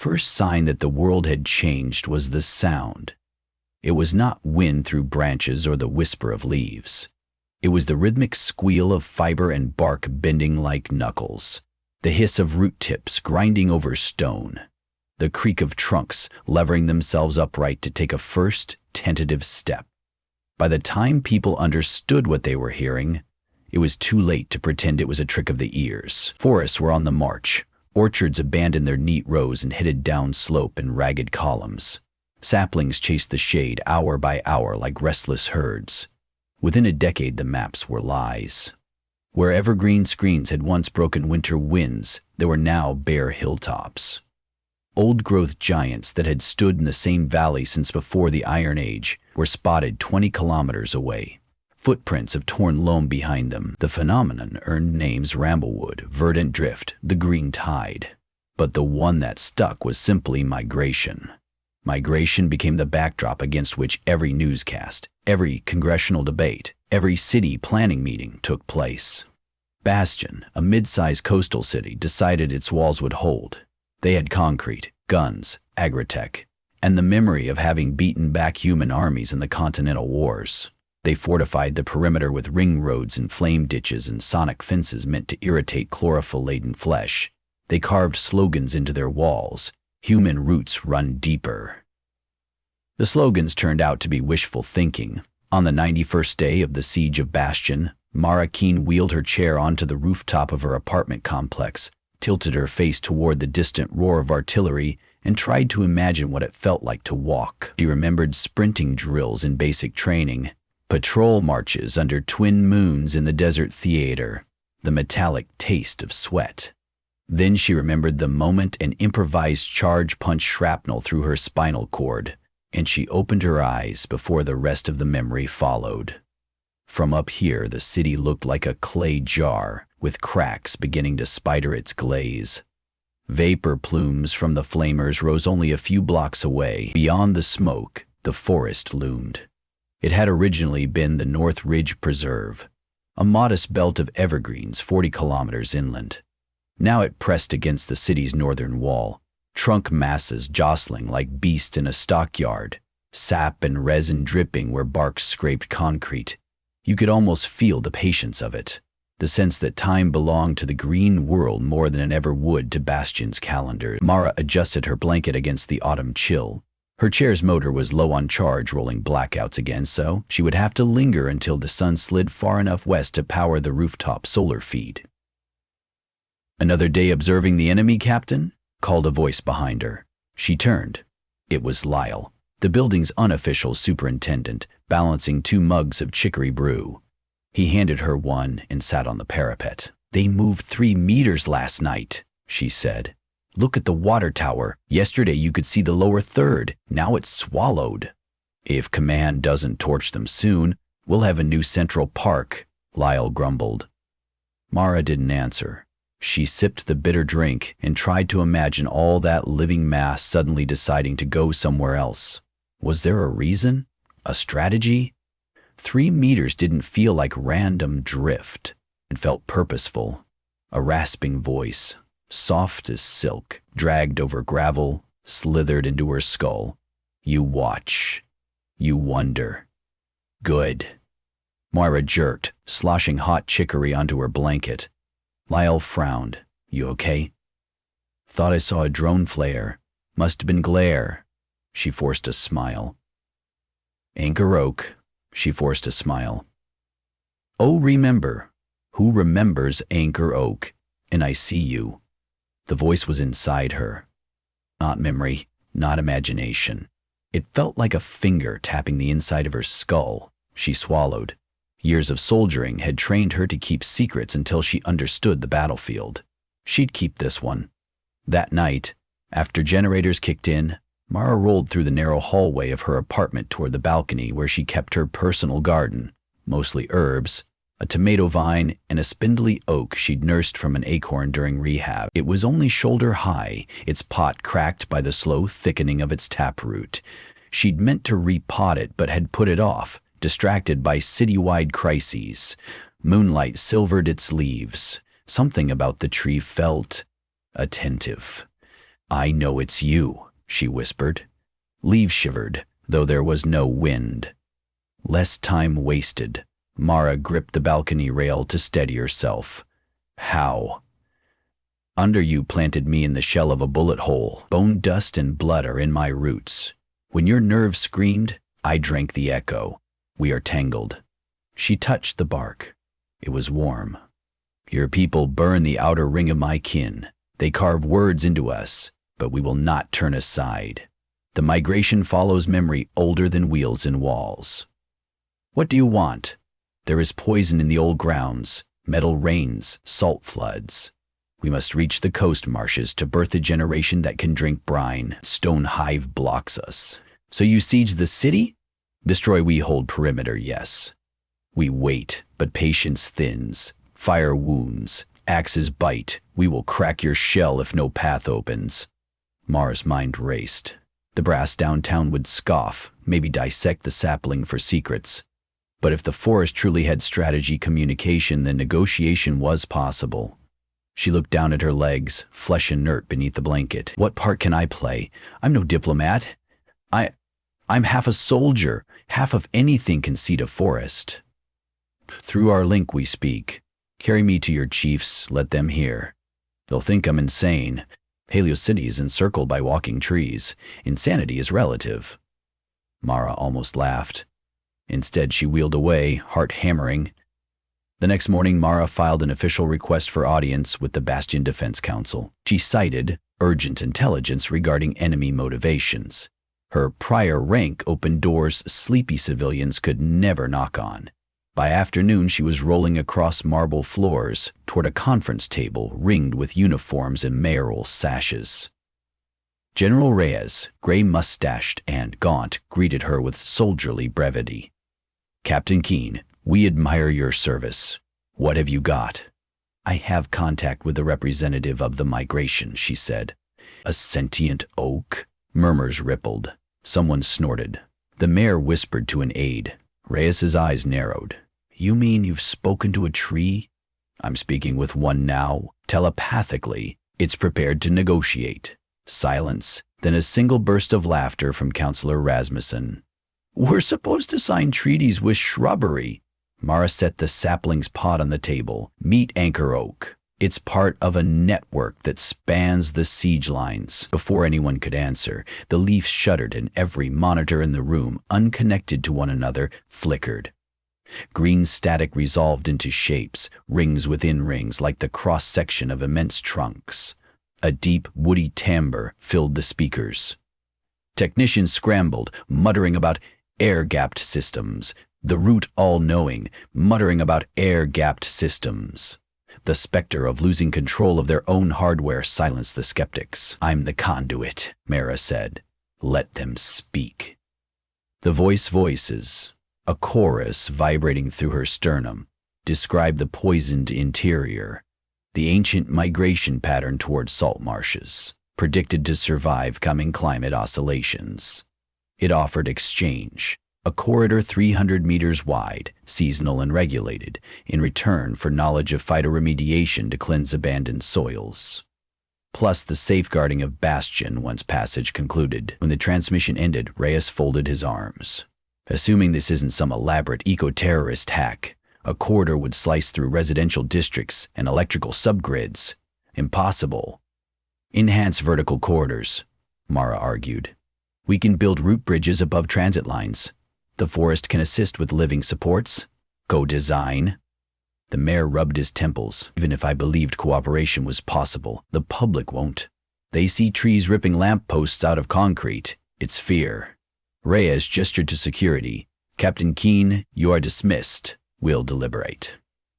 first sign that the world had changed was the sound. It was not wind through branches or the whisper of leaves. It was the rhythmic squeal of fiber and bark bending like knuckles, the hiss of root tips grinding over stone, the creak of trunks levering themselves upright to take a first, tentative step. By the time people understood what they were hearing, it was too late to pretend it was a trick of the ears. Forests were on the march. Orchards abandoned their neat rows and headed down slope in ragged columns. Saplings chased the shade hour by hour like restless herds. Within a decade, the maps were lies. Where evergreen screens had once broken winter winds, there were now bare hilltops. Old-growth giants that had stood in the same valley since before the Iron Age were spotted 20 kilometers away. Footprints of torn loam behind them. The phenomenon earned names Ramblewood, Verdant Drift, the Green Tide. But the one that stuck was simply migration. Migration became the backdrop against which every newscast, every congressional debate, every city planning meeting took place. Bastion, a mid-sized coastal city, decided its walls would hold. They had concrete, guns, agritech, and the memory of having beaten back human armies in the Continental Wars. They fortified the perimeter with ring roads and flame ditches and sonic fences meant to irritate chlorophyll-laden flesh. They carved slogans into their walls. Human roots run deeper. The slogans turned out to be wishful thinking. On the 91st day of the siege of Bastion, Mara Keene wheeled her chair onto the rooftop of her apartment complex, tilted her face toward the distant roar of artillery, and tried to imagine what it felt like to walk. She remembered sprinting drills in basic training, patrol marches under twin moons in the desert theater, the metallic taste of sweat. Then she remembered the moment an improvised charge punched shrapnel through her spinal cord, and she opened her eyes before the rest of the memory followed. From up here, the city looked like a clay jar, with cracks beginning to spider its glaze. Vapor plumes from the flamers rose only a few blocks away. Beyond the smoke, the forest loomed. It had originally been the North Ridge Preserve, a modest belt of evergreens 40 kilometers inland. Now it pressed against the city's northern wall, trunk masses jostling like beasts in a stockyard, sap and resin dripping where bark scraped concrete. You could almost feel the patience of it, the sense that time belonged to the green world more than it ever would to Bastion's calendar. Mara adjusted her blanket against the autumn chill. Her chair's motor was low on charge, rolling blackouts again, so she would have to linger until the sun slid far enough west to power the rooftop solar feed. "Another day observing the enemy, Captain?" called a voice behind her. She turned. It was Lyle, the building's unofficial superintendent, balancing 2 mugs of chicory brew. He handed her one and sat on the parapet. "They moved 3 meters last night," she said. "Look at the water tower. Yesterday you could see the lower third. Now it's swallowed. If command doesn't torch them soon, we'll have a new Central Park," Lyle grumbled. Mara didn't answer. She sipped the bitter drink and tried to imagine all that living mass suddenly deciding to go somewhere else. Was there a reason? A strategy? 3 meters didn't feel like random drift. It felt purposeful. A rasping voice, soft as silk, dragged over gravel, slithered into her skull. "You watch. You wonder." "Good." Moira jerked, sloshing hot chicory onto her blanket. Lyle frowned. "You okay?" "Thought I saw a drone flare. Must have been glare." She forced a smile. "Anchor Oak." She forced a smile. "Oh, remember. Who remembers Anchor Oak? And I see you." The voice was inside her. Not memory, not imagination. It felt like a finger tapping the inside of her skull. She swallowed. Years of soldiering had trained her to keep secrets until she understood the battlefield. She'd keep this one. That night, after generators kicked in, Mara rolled through the narrow hallway of her apartment toward the balcony where she kept her personal garden, mostly herbs, a tomato vine, and a spindly oak she'd nursed from an acorn during rehab. It was only shoulder high, its pot cracked by the slow thickening of its taproot. She'd meant to repot it but had put it off, distracted by citywide crises. Moonlight silvered its leaves. Something about the tree felt attentive. I know it's you, she whispered. Leaves shivered, though there was no wind. Less time wasted. Mara gripped the balcony rail to steady herself. How? Under you planted me in the shell of a bullet hole. Bone dust and blood are in my roots. When your nerves screamed, I drank the echo. We are tangled. She touched the bark. It was warm. Your people burn the outer ring of my kin. They carve words into us, but we will not turn aside. The migration follows memory older than wheels in walls. What do you want? There is poison in the old grounds, metal rains, salt floods. We must reach the coast marshes to birth a generation that can drink brine. Stone hive blocks us. So you siege the city? Destroy we hold perimeter, yes. We wait, but patience thins. Fire wounds, axes bite. We will crack your shell if no path opens. Mara's mind raced. The brass downtown would scoff, maybe dissect the sapling for secrets. But if the forest truly had strategy communication, then negotiation was possible. She looked down at her legs, flesh inert beneath the blanket. What part can I play? I'm no diplomat. I'm half a soldier. Half of anything can seed a forest. Through our link we speak. Carry me to your chiefs, let them hear. They'll think I'm insane. Paleo City is encircled by walking trees. Insanity is relative. Mara almost laughed. Instead, she wheeled away, heart hammering. The next morning, Mara filed an official request for audience with the Bastion Defense Council. She cited urgent intelligence regarding enemy motivations. Her prior rank opened doors sleepy civilians could never knock on. By afternoon, she was rolling across marble floors toward a conference table ringed with uniforms and mayoral sashes. General Reyes, gray-mustached and gaunt, greeted her with soldierly brevity. Captain Keene, we admire your service. What have you got? I have contact with the representative of the migration, she said. A sentient oak? Murmurs rippled. Someone snorted. The mayor whispered to an aide. Reyes's eyes narrowed. You mean you've spoken to a tree? I'm speaking with one now, telepathically. It's prepared to negotiate. Silence, then a single burst of laughter from Councillor Rasmussen. We're supposed to sign treaties with shrubbery. Mara set the sapling's pot on the table. Meet anchor oak. It's part of a network that spans the siege lines. Before anyone could answer, the leaves shuddered and every monitor in the room, unconnected to one another, flickered. Green static resolved into shapes, rings within rings, like the cross-section of immense trunks. A deep, woody timbre filled the speakers. Technicians scrambled, muttering about air-gapped systems. The root all-knowing, muttering about air-gapped systems. The specter of losing control of their own hardware silenced the skeptics. I'm the conduit, Mara said. Let them speak. The voices, a chorus vibrating through her sternum, described the poisoned interior, the ancient migration pattern toward salt marshes, predicted to survive coming climate oscillations. It offered exchange, a corridor 300 meters wide, seasonal and regulated, in return for knowledge of phytoremediation to cleanse abandoned soils. Plus the safeguarding of Bastion once passage concluded. When the transmission ended, Reyes folded his arms. Assuming this isn't some elaborate eco-terrorist hack, a corridor would slice through residential districts and electrical subgrids. Impossible. Enhance vertical corridors, Mara argued. We can build root bridges above transit lines. The forest can assist with living supports. Co-design. The mayor rubbed his temples. Even if I believed cooperation was possible, the public won't. They see trees ripping lampposts out of concrete. It's fear. Reyes gestured to security. Captain Keene, you are dismissed. We'll deliberate.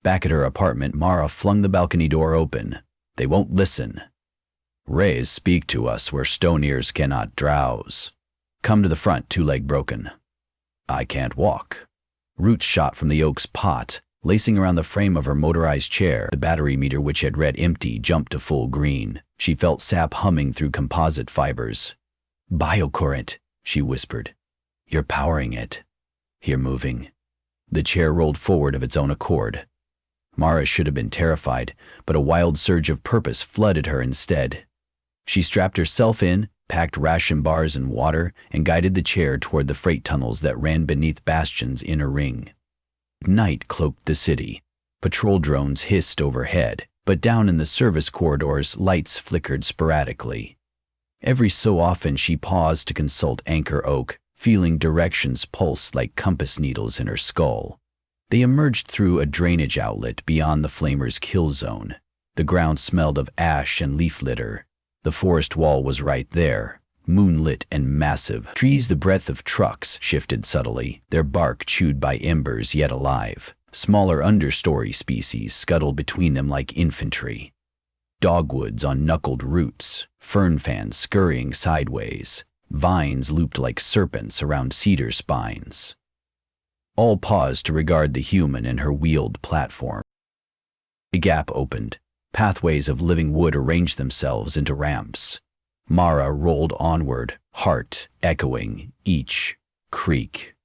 Back at her apartment, Mara flung the balcony door open. They won't listen. Reyes, speak to us where stone ears cannot drowse. Come to the front, two-leg broken. I can't walk. Roots shot from the oak's pot, lacing around the frame of her motorized chair. The battery meter, which had read empty, jumped to full green. She felt sap humming through composite fibers. Biocurrent, she whispered. You're powering it. Here moving. The chair rolled forward of its own accord. Mara should have been terrified, but a wild surge of purpose flooded her instead. She strapped herself in, packed ration bars and water, and guided the chair toward the freight tunnels that ran beneath Bastion's inner ring. Night cloaked the city. Patrol drones hissed overhead, but down in the service corridors, lights flickered sporadically. Every so often she paused to consult Anchor Oak, feeling directions pulse like compass needles in her skull. They emerged through a drainage outlet beyond the flamer's kill zone. The ground smelled of ash and leaf litter. The forest wall was right there, moonlit and massive. Trees the breadth of trucks shifted subtly, their bark chewed by embers yet alive. Smaller understory species scuttled between them like infantry. Dogwoods on knuckled roots, fern fans scurrying sideways, vines looped like serpents around cedar spines. All paused to regard the human in her wheeled platform. The gap opened. Pathways of living wood arranged themselves into ramps. Mara rolled onward, heart echoing each creak.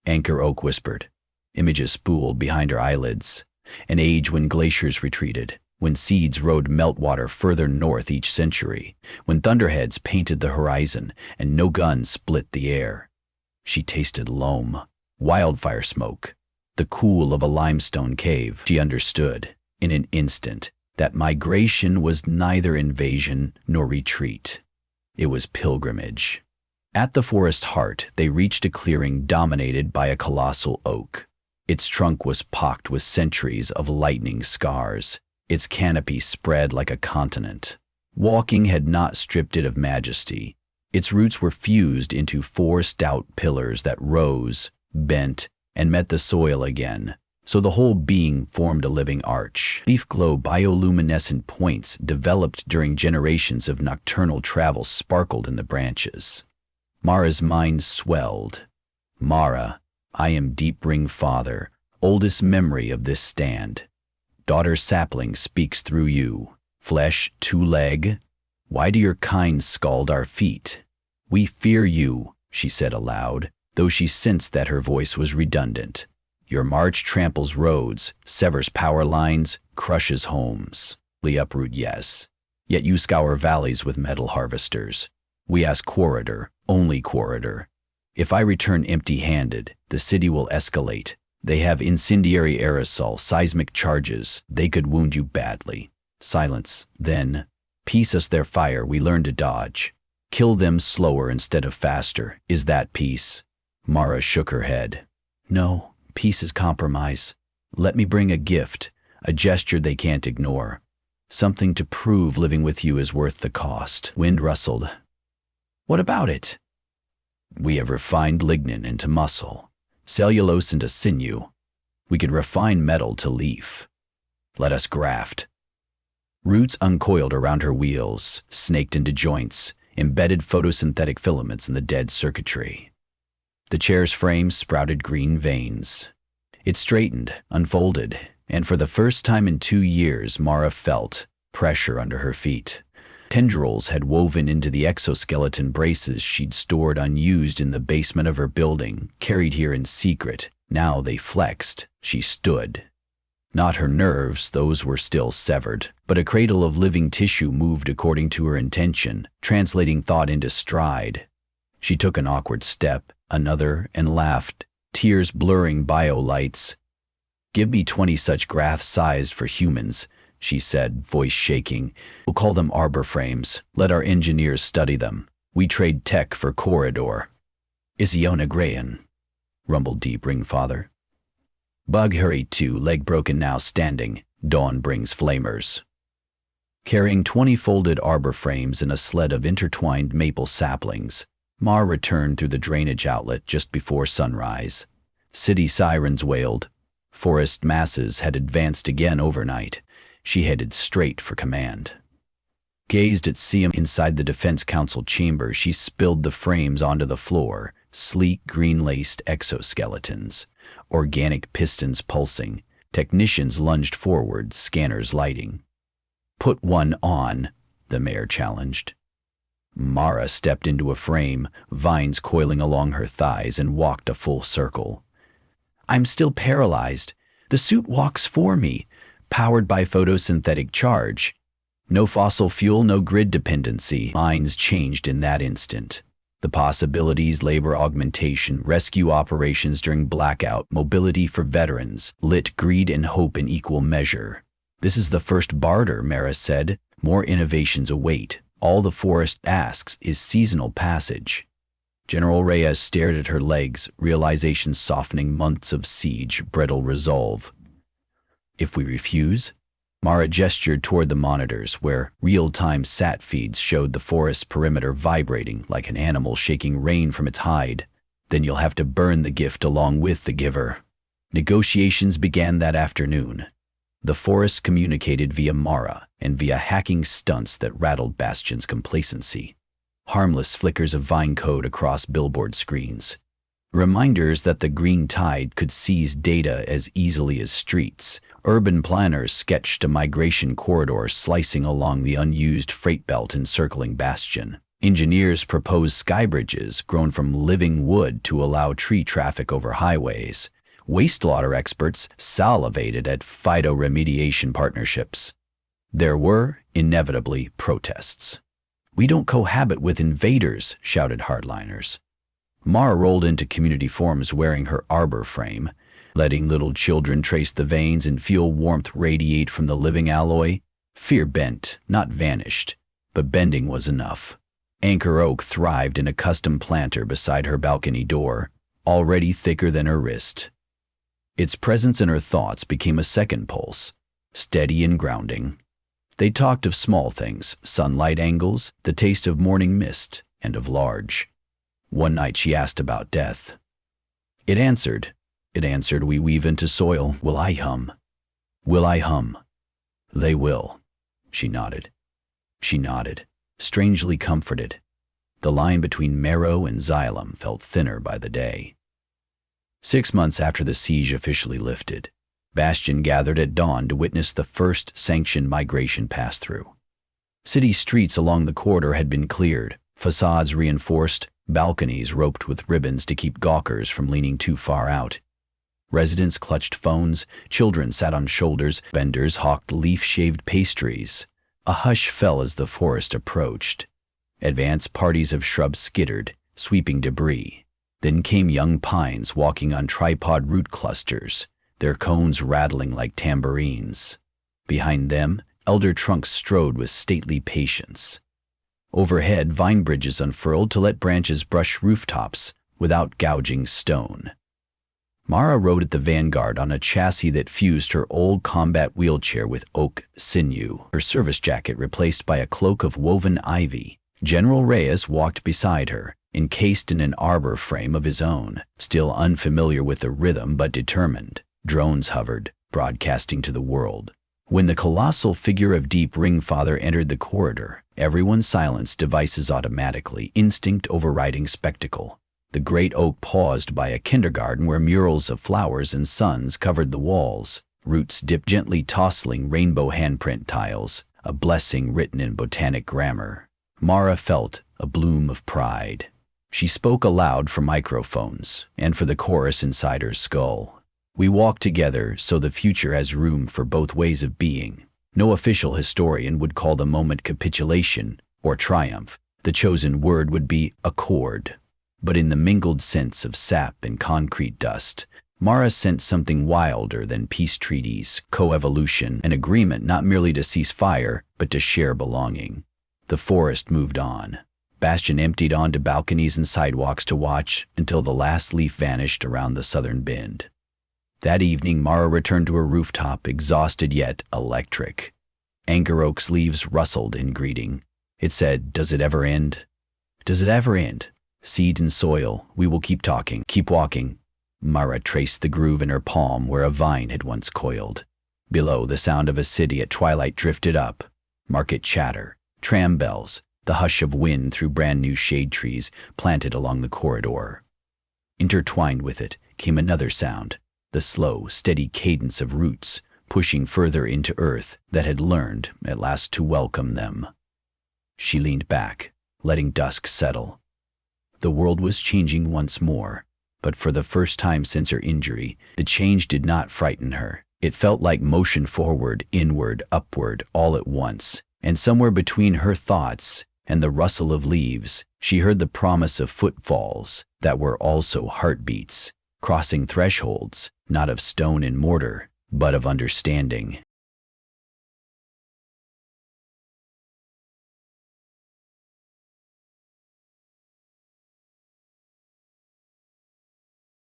Anchor Oak whispered. Images spooled behind her eyelids. An age when glaciers retreated, when seeds rode meltwater further north each century, when thunderheads painted the horizon and no gun split the air. She tasted loam, wildfire smoke, the cool of a limestone cave. She understood, in an instant, that migration was neither invasion nor retreat. It was pilgrimage. At the forest heart, they reached a clearing dominated by a colossal oak. Its trunk was pocked with centuries of lightning scars, its canopy spread like a continent. Walking had not stripped it of majesty. Its roots were fused into four stout pillars that rose, bent, and met the soil again, so the whole being formed a living arch. Leaf glow bioluminescent points developed during generations of nocturnal travel sparkled in the branches. Mara's mind swelled. Mara, I am Deep Ring Father, oldest memory of this stand. Daughter sapling speaks through you. Flesh, two-leg. Why do your kind scald our feet? We fear you, she said aloud, though she sensed that her voice was redundant. Your march tramples roads, severs power lines, crushes homes. We uproot, yes. Yet you scour valleys with metal harvesters. We ask corridor, only corridor. If I return empty-handed, the city will escalate. They have incendiary aerosol, seismic charges. They could wound you badly. Silence, then. Peace us their fire, we learn to dodge. Kill them slower instead of faster. Is that peace? Mara shook her head. No, peace is compromise. Let me bring a gift, a gesture they can't ignore. Something to prove living with you is worth the cost. Wind rustled. What about it? We have refined lignin into muscle, cellulose into sinew. We can refine metal to leaf. Let us graft. Roots uncoiled around her wheels, snaked into joints, embedded photosynthetic filaments in the dead circuitry. The chair's frame sprouted green veins. It straightened, unfolded, and for the first time in 2 years, Mara felt pressure under her feet. Tendrils had woven into the exoskeleton braces she'd stored unused in the basement of her building, carried here in secret. Now they flexed. She stood. Not her nerves, those were still severed, but a cradle of living tissue moved according to her intention, translating thought into stride. She took an awkward step, another, and laughed, tears blurring biolights. Give me 20 such graphs sized for humans, she said, voice shaking. We'll call them arbor frames. Let our engineers study them. We trade tech for corridor. Isiona Grayan, rumbled Deep Ring Father. Bug hurried too, leg broken now standing. Dawn brings flamers. Carrying 20 folded arbor frames and a sled of intertwined maple saplings, Mar returned through the drainage outlet just before sunrise. City sirens wailed. Forest masses had advanced again overnight. She headed straight for command. Gazed at Siam inside the Defense Council chamber, she spilled the frames onto the floor, sleek green-laced exoskeletons, organic pistons pulsing. Technicians lunged forward, scanners lighting. Put one on, the mayor challenged. Mara stepped into a frame, vines coiling along her thighs, and walked a full circle. I'm still paralyzed. The suit walks for me, powered by photosynthetic charge. No fossil fuel, no grid dependency. Minds changed in that instant. The possibilities: labor augmentation, rescue operations during blackout, mobility for veterans, lit greed and hope in equal measure. This is the first barter, Mara said. More innovations await. All the forest asks is seasonal passage. General Reyes stared at her legs, realization softening. Months of siege, brittle resolve. If we refuse? Mara gestured toward the monitors, where real-time sat feeds showed the forest's perimeter vibrating like an animal shaking rain from its hide. Then you'll have to burn the gift along with the giver. Negotiations began that afternoon. The forest communicated via Mara and via hacking stunts that rattled Bastion's complacency. Harmless flickers of vine code across billboard screens. Reminders that the green tide could seize data as easily as streets. Urban planners sketched a migration corridor slicing along the unused freight belt encircling Bastion. Engineers proposed sky bridges grown from living wood to allow tree traffic over highways. Wastewater experts salivated at phytoremediation partnerships. There were, inevitably, protests. "We don't cohabit with invaders," shouted hardliners. Mara rolled into community forums wearing her arbor frame, letting little children trace the veins and feel warmth radiate from the living alloy. Fear bent, not vanished, but bending was enough. Anchor oak thrived in a custom planter beside her balcony door, already thicker than her wrist. Its presence in her thoughts became a second pulse, steady and grounding. They talked of small things: sunlight angles, the taste of morning mist, and of large. One night she asked about death. It answered, we weave into soil. Will I hum? Will I hum? They will. She nodded, strangely comforted. The line between marrow and xylem felt thinner by the day. 6 months after the siege officially lifted, Bastion gathered at dawn to witness the first sanctioned migration pass-through. City streets along the corridor had been cleared, facades reinforced, balconies roped with ribbons to keep gawkers from leaning too far out. Residents clutched phones, children sat on shoulders, vendors hawked leaf-shaved pastries. A hush fell as the forest approached. Advance parties of shrubs skittered, sweeping debris. Then came young pines walking on tripod root clusters, their cones rattling like tambourines. Behind them, elder trunks strode with stately patience. Overhead, vine bridges unfurled to let branches brush rooftops without gouging stone. Mara rode at the vanguard on a chassis that fused her old combat wheelchair with oak sinew, her service jacket replaced by a cloak of woven ivy. General Reyes walked beside her, encased in an arbor frame of his own, still unfamiliar with the rhythm but determined. Drones hovered, broadcasting to the world. When the colossal figure of Deep Ringfather entered the corridor, everyone silenced devices automatically, instinct overriding spectacle. The great oak paused by a kindergarten where murals of flowers and suns covered the walls. Roots dipped gently, tossing rainbow handprint tiles, a blessing written in botanic grammar. Mara felt a bloom of pride. She spoke aloud for microphones and for the chorus inside her skull. "We walk together so the future has room for both ways of being." No official historian would call the moment capitulation or triumph. The chosen word would be accord. But in the mingled scents of sap and concrete dust, Mara sensed something wilder than peace treaties, coevolution, an agreement not merely to cease fire, but to share belonging. The forest moved on. Bastion emptied onto balconies and sidewalks to watch until the last leaf vanished around the southern bend. That evening, Mara returned to her rooftop, exhausted yet electric. Anchor oak's leaves rustled in greeting. It said, "Does it ever end? Does it ever end? Seed and soil, we will keep talking, keep walking." Mara traced the groove in her palm where a vine had once coiled. Below, the sound of a city at twilight drifted up. Market chatter, tram bells, the hush of wind through brand new shade trees planted along the corridor. Intertwined with it came another sound, the slow, steady cadence of roots pushing further into earth that had learned, at last, to welcome them. She leaned back, letting dusk settle. The world was changing once more, but for the first time since her injury, the change did not frighten her. It felt like motion forward, inward, upward, all at once, And somewhere between her thoughts and the rustle of leaves, she heard the promise of footfalls that were also heartbeats, crossing thresholds, not of stone and mortar, but of understanding.